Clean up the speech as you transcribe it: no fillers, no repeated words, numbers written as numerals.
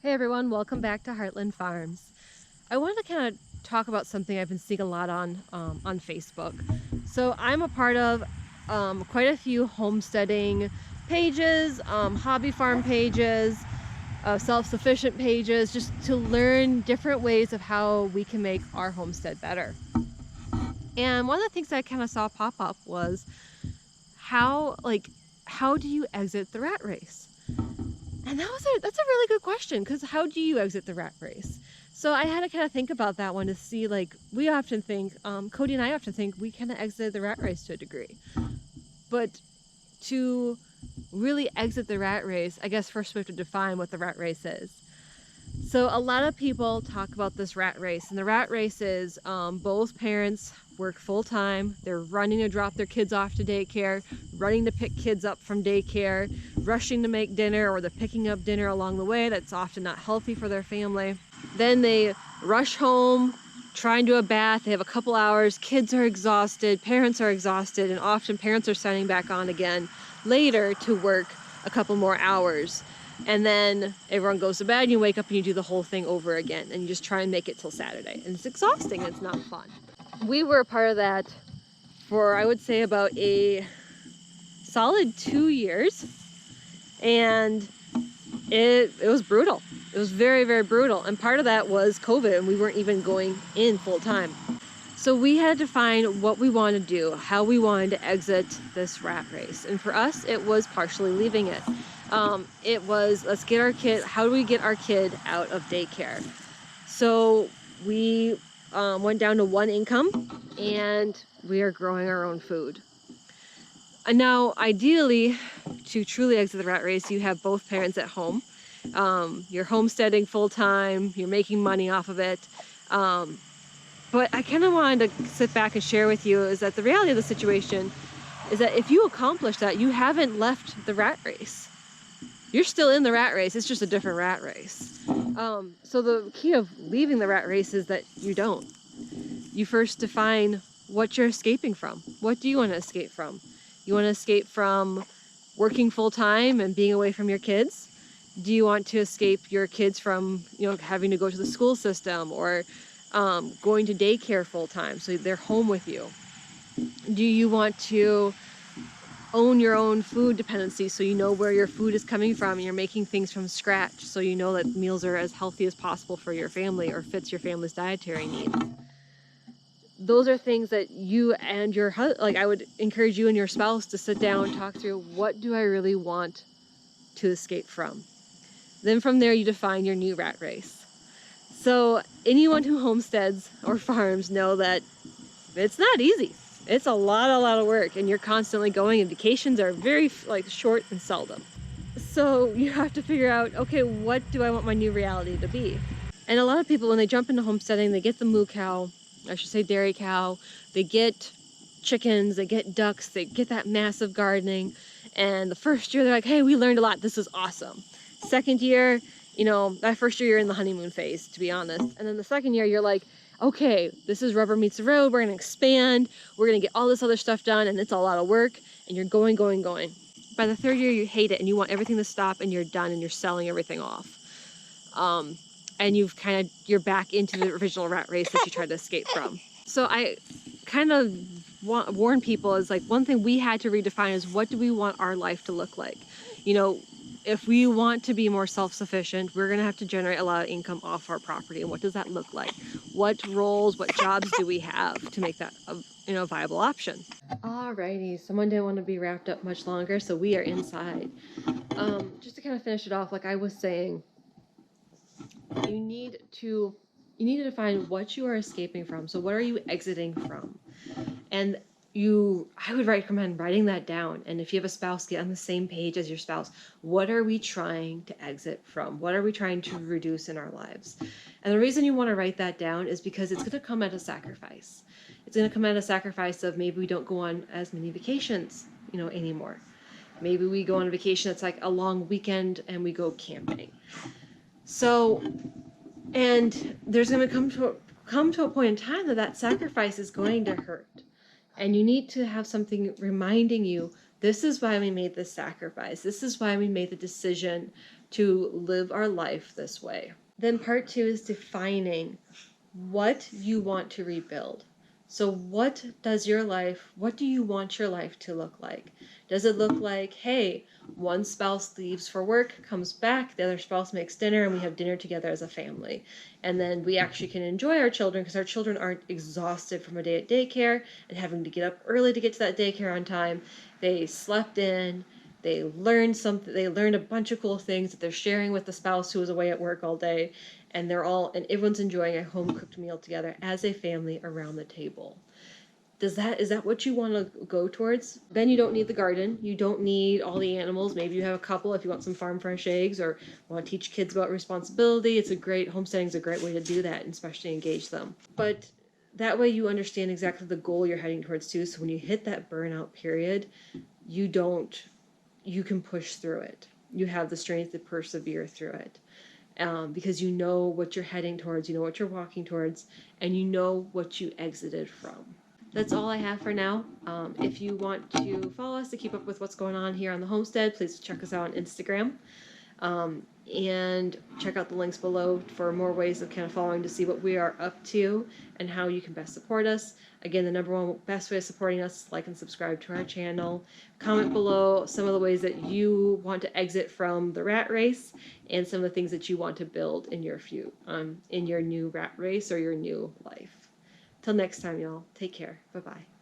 Hey everyone, welcome back to Heartland Farms. I wanted to kind of talk about something I've been seeing a lot on Facebook. So I'm a part of quite a few homesteading pages, hobby farm pages, self-sufficient pages, just to learn different ways of how we can make our homestead better. And one of the things I kind of saw pop up was how do you exit the rat race? And that's a really good question, because how do you exit the rat race? So I had to kind of think about that one to see, like, we often think, Cody and I often think we kind of exited the rat race to a degree. But to really exit the rat race, I guess first we have to define what the rat race is. So a lot of people talk about this rat race, and the rat race is both parents work full-time, they're running to drop their kids off to daycare, running to pick kids up from daycare, rushing to make dinner, or they're picking up dinner along the way that's often not healthy for their family. Then they rush home, try and do a bath, they have a couple hours, kids are exhausted, parents are exhausted, and often parents are signing back on again later to work a couple more hours. And then everyone goes to bed and you wake up and you do the whole thing over again, and you just try and make it till Saturday. And it's exhausting, it's not fun. We were a part of that for, I would say, about a solid 2 years. And it was brutal. It was very, very brutal. And part of that was COVID, and we weren't even going in full time. So we had to find what we wanted to do, how we wanted to exit this rat race. And for us, it was partially leaving it. It was, let's get our kid, how do we get our kid out of daycare? So we went down to one income, and we are growing our own food. And now, ideally, to truly exit the rat race, you have both parents at home. You're homesteading full-time, you're making money off of it. But I kind of wanted to sit back and share with you is that the reality of the situation is that if you accomplish that, you haven't left the rat race. You're still in the rat race, it's just a different rat race. So the key of leaving the rat race is that you don't. You first define what you're escaping from. What do you want to escape from? You want to escape from working full-time and being away from your kids? Do you want to escape your kids from, having to go to the school system, or going to daycare full-time so they're home with you? Do you want to own your own food dependency, so you know where your food is coming from and you're making things from scratch so you know that meals are as healthy as possible for your family or fits your family's dietary needs? Those are things that you and your husband, I would encourage you and your spouse to sit down and talk through, what do I really want to escape from? Then from there you define your new rat race. So anyone who homesteads or farms know that it's not easy. It's a lot of work, and you're constantly going, and vacations are very short and seldom. So you have to figure out, okay, what do I want my new reality to be? And a lot of people, when they jump into homesteading, they get the moo cow, I should say dairy cow, they get chickens, they get ducks, they get that massive gardening. And the first year they're like, hey, we learned a lot, this is awesome. Second year, that first year you're in the honeymoon phase, to be honest. And then the second year you're like, okay, this is rubber meets the road, we're gonna expand, we're gonna get all this other stuff done, and it's a lot of work, and you're going. By the third year you hate it and you want everything to stop and you're done and you're selling everything off. And you're back into the original rat race that you tried to escape from. So I kind of warn people, is one thing we had to redefine is, what do we want our life to look like? If we want to be more self-sufficient, we're going to have to generate a lot of income off our property. And what does that look like? What roles, what jobs do we have to make that a viable option? Alrighty, someone didn't want to be wrapped up much longer, so we are inside. Just to kind of finish it off, like I was saying, you need to define what you are escaping from. So what are you exiting from? And I would recommend writing that down. And if you have a spouse, get on the same page as your spouse. What are we trying to exit from? What are we trying to reduce in our lives? And the reason you want to write that down is because it's going to come at a sacrifice. It's going to come at a sacrifice of, maybe we don't go on as many vacations, anymore. Maybe we go on a vacation that's like a long weekend and we go camping. So, and there's going to come to a point in time that sacrifice is going to hurt. And you need to have something reminding you, this is why we made this sacrifice. This is why we made the decision to live our life this way. Then part 2 is defining what you want to rebuild. So what do you want your life to look like? Does it look like, hey, one spouse leaves for work, comes back, the other spouse makes dinner, and we have dinner together as a family? And then we actually can enjoy our children because our children aren't exhausted from a day at daycare and having to get up early to get to that daycare on time. They slept in, they learned something, they learned a bunch of cool things that they're sharing with the spouse who was away at work all day, and everyone's enjoying a home cooked meal together as a family around the table. Is that what you want to go towards? Then you don't need the garden. You don't need all the animals. Maybe you have a couple if you want some farm fresh eggs or want to teach kids about responsibility. Homesteading is a great way to do that and especially engage them. But that way you understand exactly the goal you're heading towards too. So when you hit that burnout period, you can push through it. You have the strength to persevere through it. Because you know what you're heading towards, you know what you're walking towards, and you know what you exited from. That's all I have for now. If you want to follow us to keep up with what's going on here on the homestead, please check us out on Instagram. And check out the links below for more ways of kind of following to see what we are up to and how you can best support us. Again, the number one best way of supporting us is like and subscribe to our channel. Comment below some of the ways that you want to exit from the rat race and some of the things that you want to build in your in your new rat race or your new life. Till next time, y'all. Take care. Bye-bye.